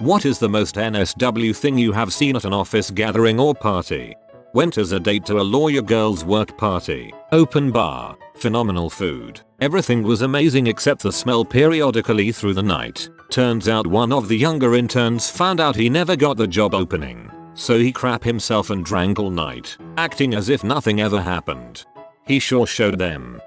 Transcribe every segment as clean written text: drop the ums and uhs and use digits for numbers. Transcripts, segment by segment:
What is the most NSW thing you have seen at an office gathering or party? Went as a date to a lawyer girl's work party. Open bar. Phenomenal food. Everything was amazing except the smell periodically through the night. Turns out one of the younger interns found out he never got the job opening. So he crap himself and drank all night, acting as if nothing ever happened. He sure showed them.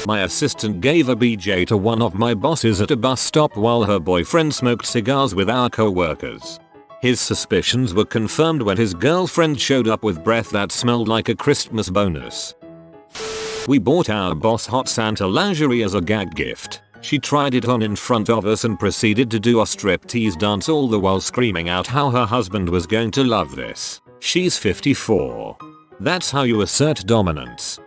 My assistant gave a BJ to one of my bosses at a bus stop while her boyfriend smoked cigars with our co-workers. His suspicions were confirmed when his girlfriend showed up with breath that smelled like a Christmas bonus. We bought our boss hot Santa lingerie as a gag gift. She tried it on in front of us and proceeded to do a striptease dance all the while screaming out how her husband was going to love this. She's 54. That's how you assert dominance.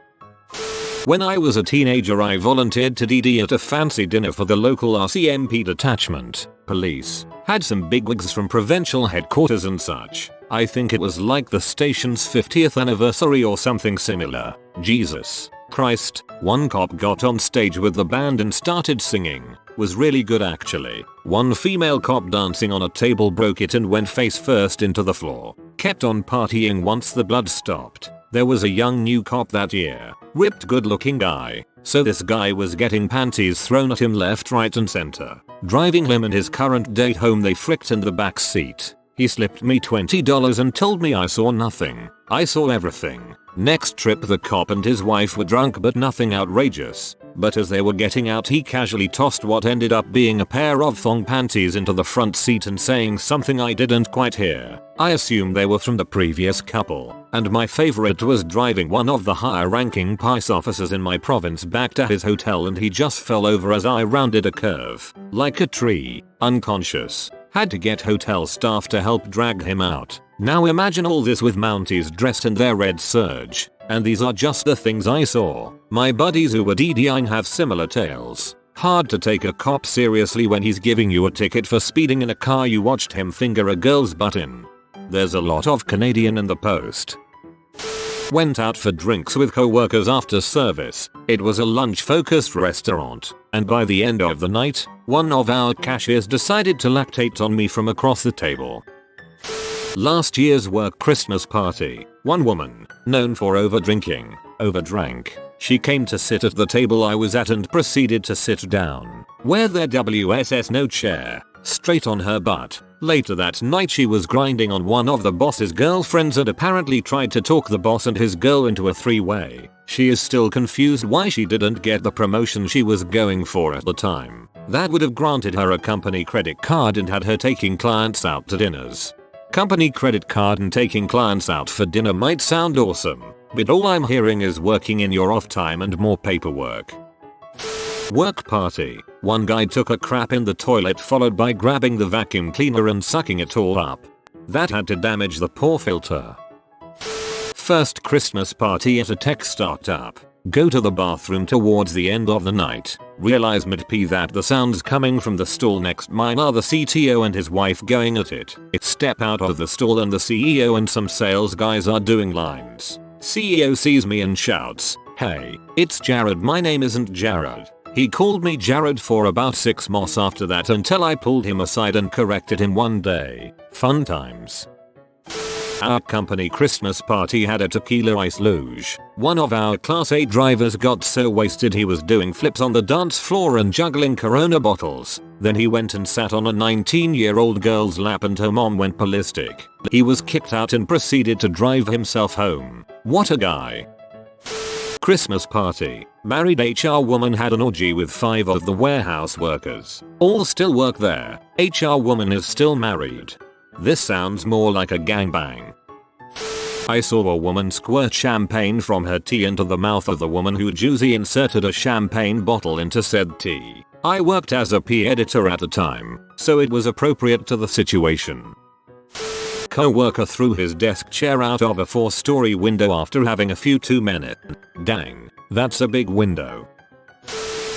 When I was a teenager I volunteered to DD at a fancy dinner for the local RCMP detachment. Police had some bigwigs from provincial headquarters and such. I think it was like the station's 50th anniversary or something similar. Jesus Christ, one cop got on stage with the band and started singing. Was really good actually. One female cop dancing on a table broke it and went face first into the floor. Kept on partying once the blood stopped. There was a young new cop that year. Ripped good looking guy. So this guy was getting panties thrown at him left, right and center. Driving him and his current date home they fricked in the back seat. He slipped me $20 and told me I saw nothing. I saw everything. Next trip the cop and his wife were drunk but nothing outrageous. But as they were getting out he casually tossed what ended up being a pair of thong panties into the front seat and saying something I didn't quite hear. I assume they were from the previous couple. And my favorite was driving one of the higher ranking police officers in my province back to his hotel and he just fell over as I rounded a curve. Like a tree. Unconscious. Had to get hotel staff to help drag him out. Now imagine all this with Mounties dressed in their red serge. And these are just the things I saw. My buddies who were DDing have similar tales. Hard to take a cop seriously when he's giving you a ticket for speeding in a car you watched him finger a girl's butt in. There's a lot of Canadian in the post. Went out for drinks with co-workers after service. It was a lunch-focused restaurant, and by the end of the night, one of our cashiers decided to lactate on me from across the table. Last year's work Christmas party. One woman, known for overdrinking, overdrank. She came to sit at the table I was at and proceeded to sit down, where there WSS no chair, straight on her butt. Later that night she was grinding on one of the boss's girlfriends and apparently tried to talk the boss and his girl into a three-way. She is still confused why she didn't get the promotion she was going for at the time. That would have granted her a company credit card and had her taking clients out to dinners. Company credit card and taking clients out for dinner might sound awesome, but all I'm hearing is working in your off time and more paperwork. Work party. One guy took a crap in the toilet followed by grabbing the vacuum cleaner and sucking it all up. That had to damage the poor filter. First Christmas party at a tech startup. Go to the bathroom towards the end of the night. Realize mid-p that the sounds coming from the stall next mine are the CTO and his wife going at it. Step out of the stall and the CEO and some sales guys are doing lines. CEO sees me and shouts, "Hey, it's Jared. My name isn't Jared." He called me Jared for about 6 months after that until I pulled him aside and corrected him one day. Fun times. Our company Christmas party had a tequila ice luge. One of our class A drivers got so wasted he was doing flips on the dance floor and juggling Corona bottles. Then he went and sat on a 19-year-old girl's lap and her mom went ballistic. He was kicked out and proceeded to drive himself home. What a guy. Christmas party. Married HR woman had an orgy with 5 of the warehouse workers. All still work there. HR woman is still married. This sounds more like a gangbang. I saw a woman squirt champagne from her tea into the mouth of the woman who juicy inserted a champagne bottle into said tea. I worked as a P editor at the time, so it was appropriate to the situation. Co-worker threw his desk chair out of a 4-story window after having a few too many. Dang, that's a big window.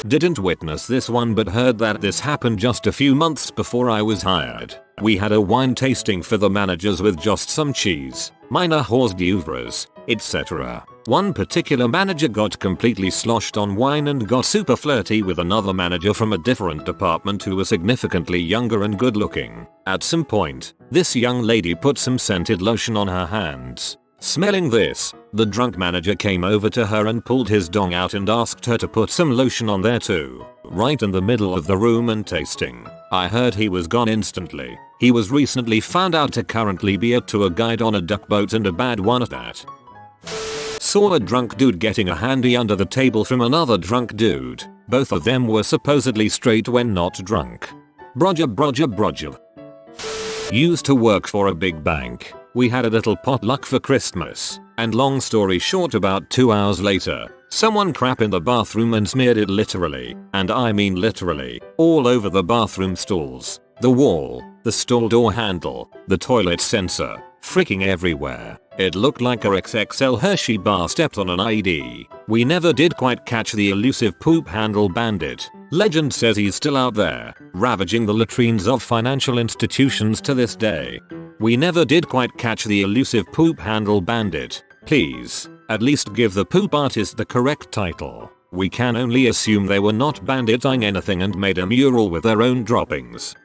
Didn't witness this one but heard that this happened just a few months before I was hired. We had a wine tasting for the managers with just some cheese, minor hors d'oeuvres, etc. One particular manager got completely sloshed on wine and got super flirty with another manager from a different department who was significantly younger and good looking. At some point, this young lady put some scented lotion on her hands. Smelling this, the drunk manager came over to her and pulled his dong out and asked her to put some lotion on there too. Right in the middle of the room and tasting. I heard he was gone instantly. He was recently found out to currently be a tour guide on a duck boat and a bad one at that. Saw a drunk dude getting a handy under the table from another drunk dude. Both of them were supposedly straight when not drunk. Brodger. Used to work for a big bank. We had a little potluck for Christmas, and long story short, about 2 hours later, someone crap in the bathroom and smeared it literally, and I mean literally, all over the bathroom stalls, the wall, the stall door handle, the toilet sensor, freaking everywhere. It looked like a XXL Hershey bar stepped on an IED. We never did quite catch the elusive poop handle bandit. Legend says he's still out there, ravaging the latrines of financial institutions to this day. We never did quite catch the elusive poop handle bandit. Please, at least give the poop artist the correct title. We can only assume they were not banditing anything and made a mural with their own droppings.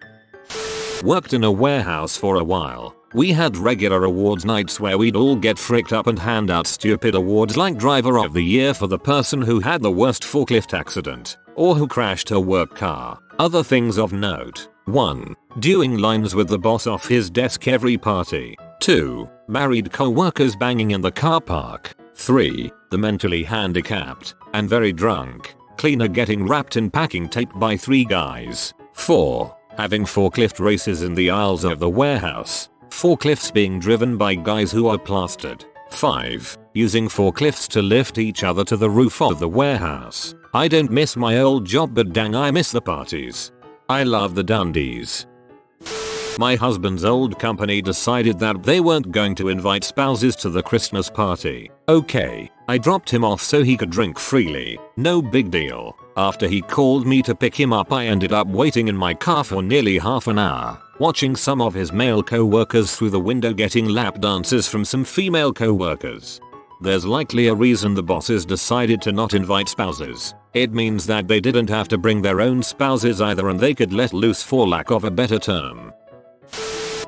Worked in a warehouse for a while. We had regular awards nights where we'd all get fricked up and hand out stupid awards like Driver of the Year for the person who had the worst forklift accident, or who crashed a work car. Other things of note. 1. Doing lines with the boss off his desk every party. 2. Married co-workers banging in the car park. 3. The mentally handicapped and very drunk cleaner getting wrapped in packing tape by 3 guys. 4. Having forklift races in the aisles of the warehouse. Forklifts being driven by guys who are plastered. 5. Using forklifts to lift each other to the roof of the warehouse. I don't miss my old job, but dang, I miss the parties. I love the Dundies. My husband's old company decided that they weren't going to invite spouses to the Christmas party. Okay, I dropped him off so he could drink freely. No big deal. After he called me to pick him up, I ended up waiting in my car for nearly half an hour, watching some of his male co-workers through the window getting lap dances from some female co-workers. There's likely a reason the bosses decided to not invite spouses. It means that they didn't have to bring their own spouses either, and they could let loose, for lack of a better term.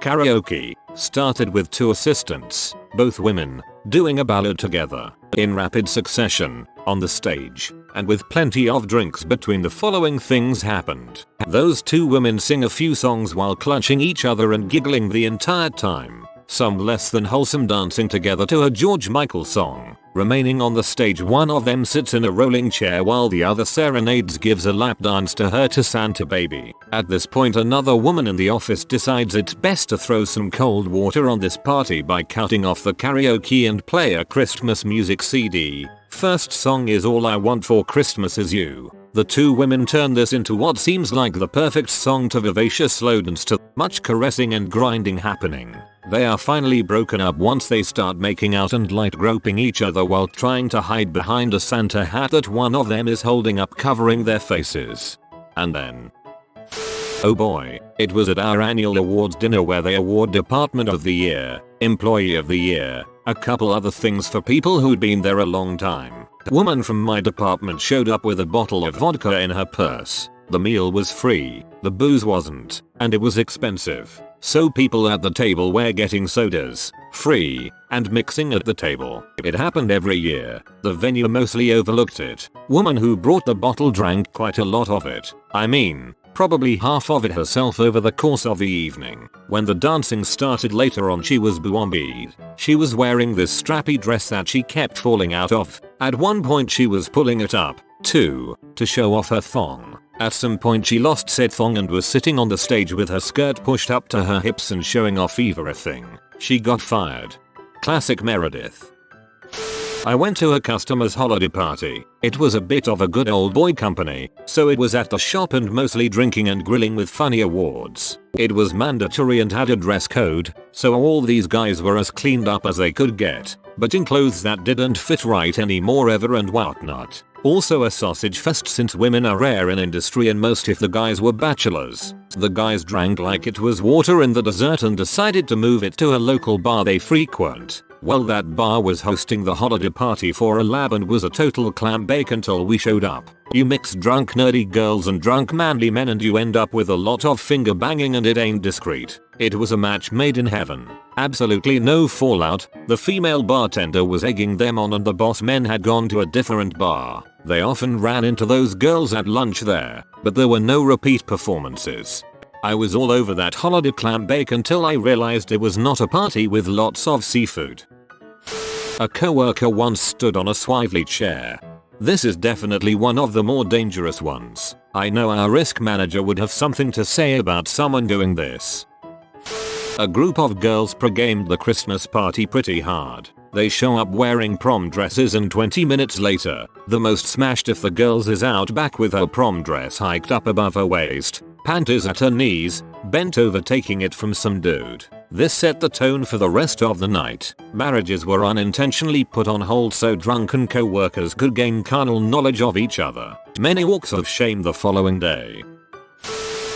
Karaoke started with 2 assistants, both women, doing a ballad together, in rapid succession, on the stage, and with plenty of drinks between. The following things happened. Those 2 women sing a few songs while clutching each other and giggling the entire time. Some less than wholesome dancing together to a George Michael song. Remaining on the stage, one of them sits in a rolling chair while the other serenades, gives a lap dance to her to Santa Baby. At this point, another woman in the office decides it's best to throw some cold water on this party by cutting off the karaoke and play a Christmas music CD. First song is All I Want for Christmas Is You. The 2 women turn this into what seems like the perfect song to vivacious slogans to much caressing and grinding happening. They are finally broken up once they start making out and light groping each other while trying to hide behind a Santa hat that one of them is holding up, covering their faces. And then, oh boy, it was at our annual awards dinner where they award Department of the Year, Employee of the Year, a couple other things for people who'd been there a long time. A woman from my department showed up with a bottle of vodka in her purse. The meal was free, the booze wasn't, and it was expensive. So people at the table were getting sodas, free, and mixing at the table. It happened every year. The venue mostly overlooked it. Woman who brought the bottle drank quite a lot of it. I mean, probably half of it herself over the course of the evening. When the dancing started later on, she was boombead. She was wearing this strappy dress that she kept falling out of. At one point she was pulling it up, too, to show off her thong. At some point she lost said thong and was sitting on the stage with her skirt pushed up to her hips and showing off everything. She got fired. Classic Meredith. I went to a customer's holiday party. It was a bit of a good old boy company, so it was at the shop and mostly drinking and grilling with funny awards. It was mandatory and had a dress code, so all these guys were as cleaned up as they could get, but in clothes that didn't fit right anymore ever and whatnot. Also a sausage fest since women are rare in industry and most if the guys were bachelors. The guys drank like it was water in the dessert and decided to move it to a local bar they frequent. Well, that bar was hosting the holiday party for a lab and was a total clam bake until we showed up. You mix drunk nerdy girls and drunk manly men and you end up with a lot of finger banging and it ain't discreet. It was a match made in heaven. Absolutely no fallout. The female bartender was egging them on and the boss men had gone to a different bar. They often ran into those girls at lunch there, but there were no repeat performances. I was all over that holiday clam bake until I realized it was not a party with lots of seafood. A coworker once stood on a swivelly chair. This is definitely one of the more dangerous ones. I know our risk manager would have something to say about someone doing this. A group of girls pre-gamed the Christmas party pretty hard. They show up wearing prom dresses and 20 minutes later, the most smashed if the girls is out back with her prom dress hiked up above her waist, panties at her knees, bent over taking it from some dude. This set the tone for the rest of the night. Marriages were unintentionally put on hold so drunken co-workers could gain carnal knowledge of each other. Many walks of shame the following day.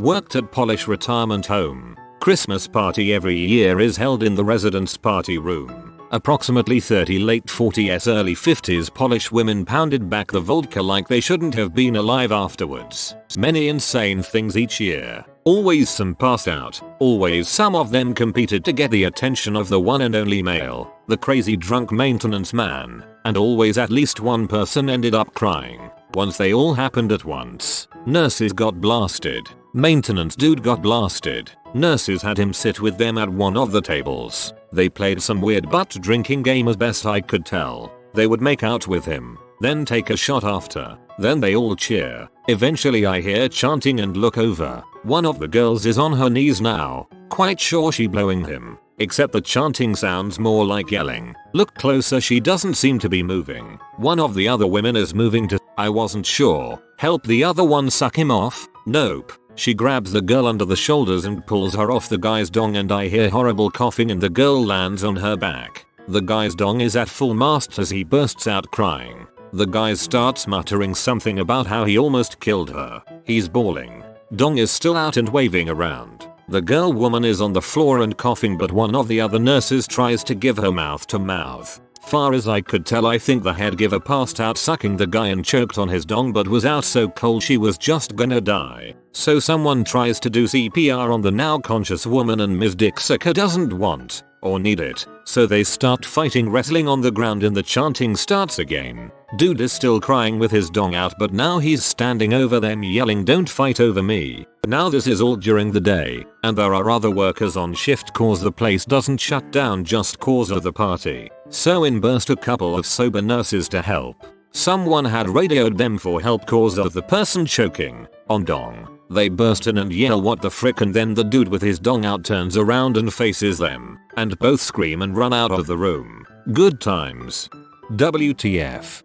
Worked at Polish retirement home. Christmas party every year is held in the residence party room. Approximately 30 late 40s early 50s Polish women pounded back the vodka like they shouldn't have been alive afterwards. Many insane things each year. Always some passed out. Always some of them competed to get the attention of the one and only male, the crazy drunk maintenance man. And always at least one person ended up crying. Once they all happened at once. Nurses got blasted. Maintenance dude got blasted. Nurses had him sit with them at one of the tables. They played some weird butt drinking game as best I could tell. They would make out with him, then take a shot after. Then they all cheer. Eventually I hear chanting and look over. One of the girls is on her knees now, quite sure she blowing him. Except the chanting sounds more like yelling. Look closer, she doesn't seem to be moving. One of the other women is moving to. I wasn't sure. Help the other one suck him off? Nope. She grabs the girl under the shoulders and pulls her off the guy's dong and I hear horrible coughing and the girl lands on her back. The guy's dong is at full mast as he bursts out crying. The guy starts muttering something about how he almost killed her. He's bawling. Dong is still out and waving around. The girl woman is on the floor and coughing but one of the other nurses tries to give her mouth to mouth. Far as I could tell I think the head giver passed out sucking the guy and choked on his dong but was out so cold she was just gonna die. So someone tries to do CPR on the now conscious woman and Ms. Dick Sucker doesn't want or need it. So they start fighting wrestling on the ground and the chanting starts again. Dude is still crying with his dong out but now he's standing over them yelling don't fight over me. Now this is all during the day and there are other workers on shift cause the place doesn't shut down just cause of the party. So in burst a couple of sober nurses to help. Someone had radioed them for help cause of the person choking on dong. They burst in and yell what the frick and then the dude with his dong out turns around and faces them and both scream and run out of the room. Good times. WTF.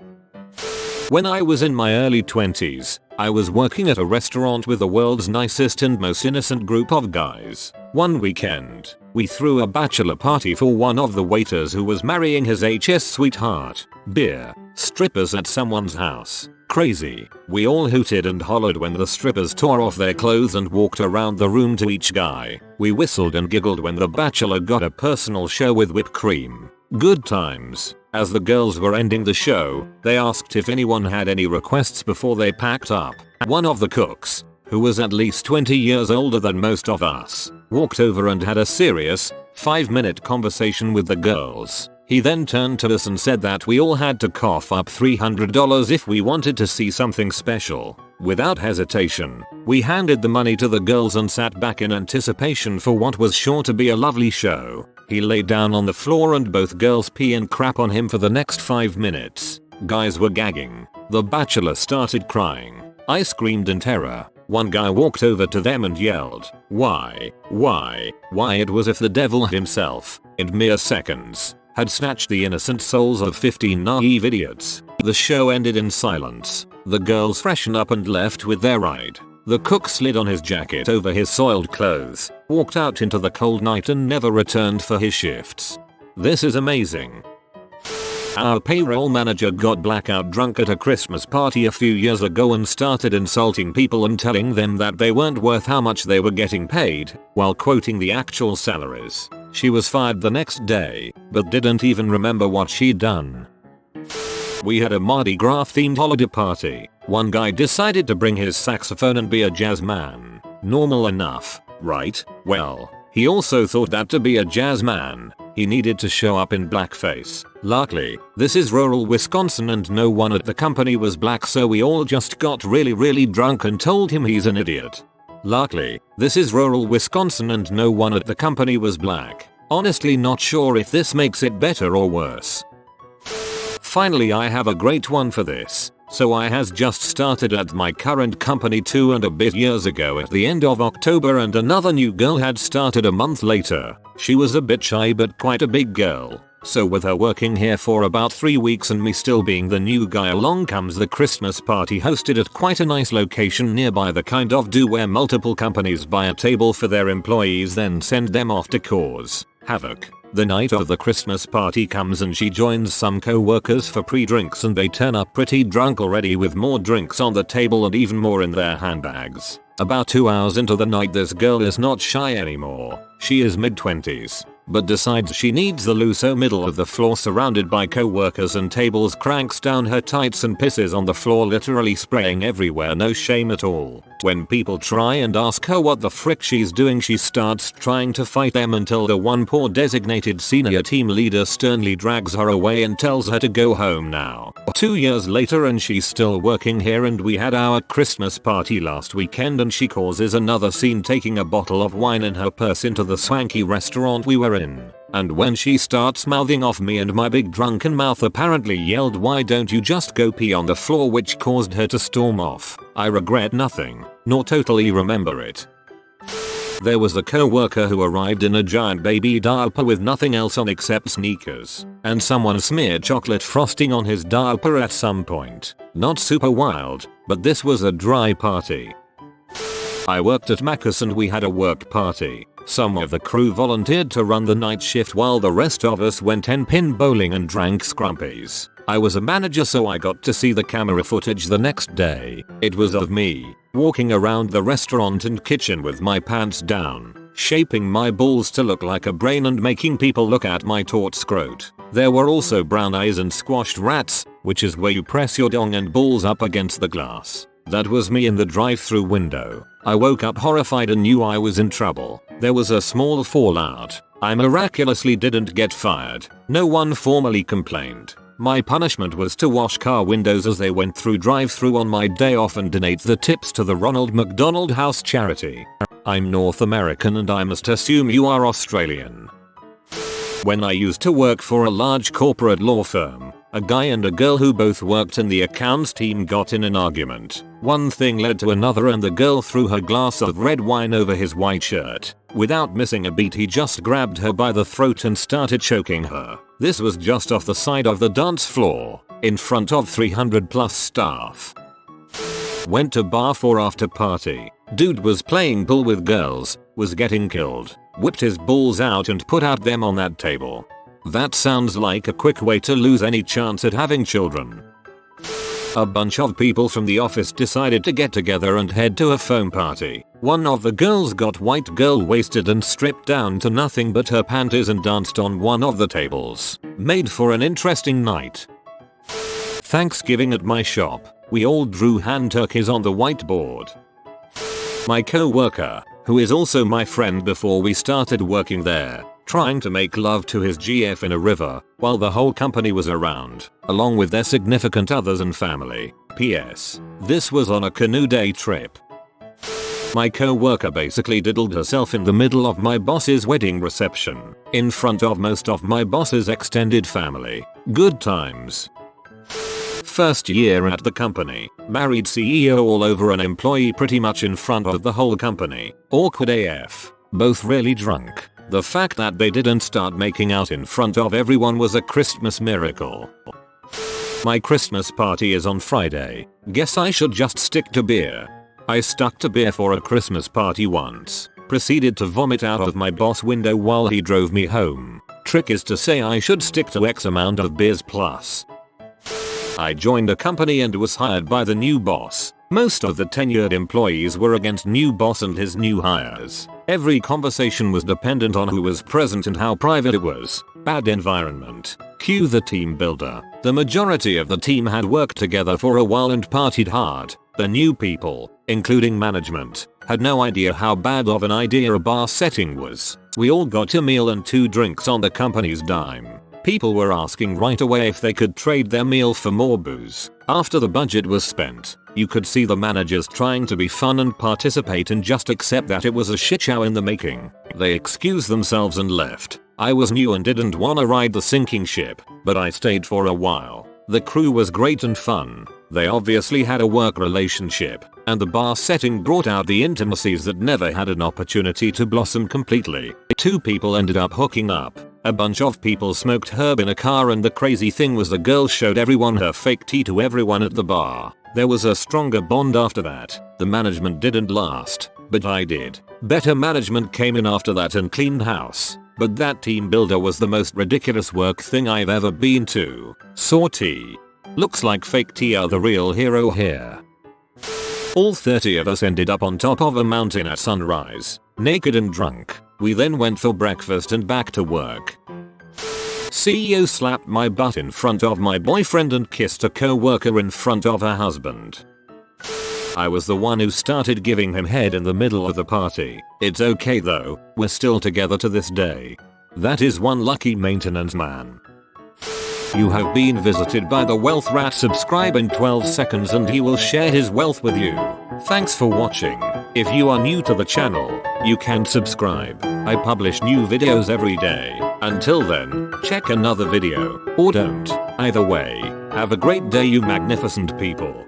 When I was in my early 20s, I was working at a restaurant with the world's nicest and most innocent group of guys. One weekend, we threw a bachelor party for one of the waiters who was marrying his HS sweetheart. Beer, strippers at someone's house. Crazy. We all hooted and hollered when the strippers tore off their clothes and walked around the room to each guy. We whistled and giggled when the bachelor got a personal show with whipped cream. Good times. As the girls were ending the show, they asked if anyone had any requests before they packed up. One of the cooks, who was at least 20 years older than most of us, walked over and had a serious, 5-minute conversation with the girls. He then turned to us and said that we all had to cough up $300 if we wanted to see something special. Without hesitation, we handed the money to the girls and sat back in anticipation for what was sure to be a lovely show. He lay down on the floor and both girls pee and crap on him for the next 5 minutes. Guys were gagging. The bachelor started crying. I screamed in terror. One guy walked over to them and yelled, Why? It was if the devil himself, in mere seconds, had snatched the innocent souls of 15 naive idiots. The show ended in silence. The girls freshened up and left with their ride. The cook slid on his jacket over his soiled clothes, walked out into the cold night and never returned for his shifts. This is amazing. Our payroll manager got blackout drunk at a Christmas party a few years ago and started insulting people and telling them that they weren't worth how much they were getting paid, while quoting the actual salaries. She was fired the next day, but didn't even remember what she'd done. We had a Mardi Gras themed holiday party. One guy decided to bring his saxophone and be a jazz man. Normal enough, right? Well, he also thought that to be a jazz man, he needed to show up in blackface. Luckily, this is rural Wisconsin and no one at the company was black, so we all just got really drunk and told him he's an idiot. Luckily, this is rural Wisconsin and no one at the company was black. Honestly not sure if this makes it better or worse. Finally, I have a great one for this. So I has just started at my current company 2 and a bit years ago at the end of October, and another new girl had started a month later. She was a bit shy but quite a big girl. So with her working here for about 3 weeks and me still being the new guy, along comes the Christmas party hosted at quite a nice location nearby, the kind of do where multiple companies buy a table for their employees then send them off to cause havoc. The night of the Christmas party comes and she joins some co-workers for pre-drinks, and they turn up pretty drunk already with more drinks on the table and even more in their handbags. About 2 hours into the night, this girl is not shy anymore. She is mid-20s, but decides she needs the loo, so middle of the floor surrounded by co-workers and tables, cranks down her tights and pisses on the floor, literally spraying everywhere, no shame at all. When people try and ask her what the frick she's doing, she starts trying to fight them until the one poor designated senior team leader sternly drags her away and tells her to go home now. 2 years later and she's still working here, and we had our Christmas party last weekend and she causes another scene taking a bottle of wine in her purse into the swanky restaurant we were in. And when she starts mouthing off me and my big drunken mouth apparently yelled, "Why don't you just go pee on the floor?" which caused her to storm off. I regret nothing, nor totally remember it. There was a co-worker who arrived in a giant baby diaper with nothing else on except sneakers, and someone smeared chocolate frosting on his diaper at some point. Not super wild, but this was a dry party. I worked at Macca's and we had a work party. Some of the crew volunteered to run the night shift while the rest of us went 10-pin bowling and drank scrumpies. I was a manager, so I got to see the camera footage the next day. It was of me walking around the restaurant and kitchen with my pants down, shaping my balls to look like a brain and making people look at my taut scrot. There were also brown eyes and squashed rats, which is where you press your dong and balls up against the glass. That was me in the drive-through window. I woke up horrified and knew I was in trouble. There was a small fallout. I miraculously didn't get fired. No one formally complained. My punishment was to wash car windows as they went through drive-through on my day off and donate the tips to the Ronald McDonald House charity. I'm North American and I must assume you are Australian. When I used to work for a large corporate law firm, a guy and a girl who both worked in the accounts team got in an argument. One thing led to another and the girl threw her glass of red wine over his white shirt. Without missing a beat, he just grabbed her by the throat and started choking her. This was just off the side of the dance floor, in front of 300 plus staff. Went to bar for after party. Dude was playing pool with girls, was getting killed, whipped his balls out and put out them on that table. That sounds like a quick way to lose any chance at having children. A bunch of people from the office decided to get together and head to a foam party. One of the girls got white girl wasted and stripped down to nothing but her panties and danced on one of the tables. Made for an interesting night. Thanksgiving at my shop, we all drew hand turkeys on the whiteboard. My co-worker, who is also my friend before we started working there, trying to make love to his GF in a river while the whole company was around, along with their significant others and family. P.S. This was on a canoe day trip. My co-worker basically diddled herself in the middle of my boss's wedding reception, in front of most of my boss's extended family. Good times. First year at the company, married CEO all over an employee pretty much in front of the whole company. Awkward AF. Both really drunk. The fact that they didn't start making out in front of everyone was a Christmas miracle. My Christmas party is on Friday. Guess I should just stick to beer. I stuck to beer for a Christmas party once. Proceeded to vomit out of my boss window while he drove me home. trick is to say I should stick to X amount of beers plus. I joined a company and was hired by the new boss. Most of the tenured employees were against new boss and his new hires. Every conversation was dependent on who was present and how private it was. Bad environment. Cue the team builder. The majority of the team had worked together for a while and partied hard. The new people, including management, had no idea how bad of an idea a bar setting was. We all got a meal and 2 drinks on the company's dime. People were asking right away if they could trade their meal for more booze. After the budget was spent, you could see the managers trying to be fun and participate and just accept that it was a shit show in the making. They excused themselves and left. I was new and didn't wanna ride the sinking ship, but I stayed for a while. The crew was great and fun. They obviously had a work relationship, and the bar setting brought out the intimacies that never had an opportunity to blossom completely. 2 people ended up hooking up. A bunch of people smoked herb in a car, and the crazy thing was the girl showed everyone her fake tea to everyone at the bar. There was a stronger bond after that. The management didn't last, but I did. Better management came in after that and cleaned house. But that team builder was the most ridiculous work thing I've ever been to. Saw tea. Looks like fake tea are the real hero here. All 30 of us ended up on top of a mountain at sunrise, naked and drunk. We then went for breakfast and back to work. CEO slapped my butt in front of my boyfriend and kissed a co-worker in front of her husband. I was the one who started giving him head in the middle of the party. It's okay though, we're still together to this day. That is one lucky maintenance man. You have been visited by the wealth rat. Subscribe in 12 seconds and he will share his wealth with you. Thanks for watching. If you are new to the channel, you can subscribe. I publish new videos every day. Until then, check another video, or don't. Either way, have a great day you magnificent people.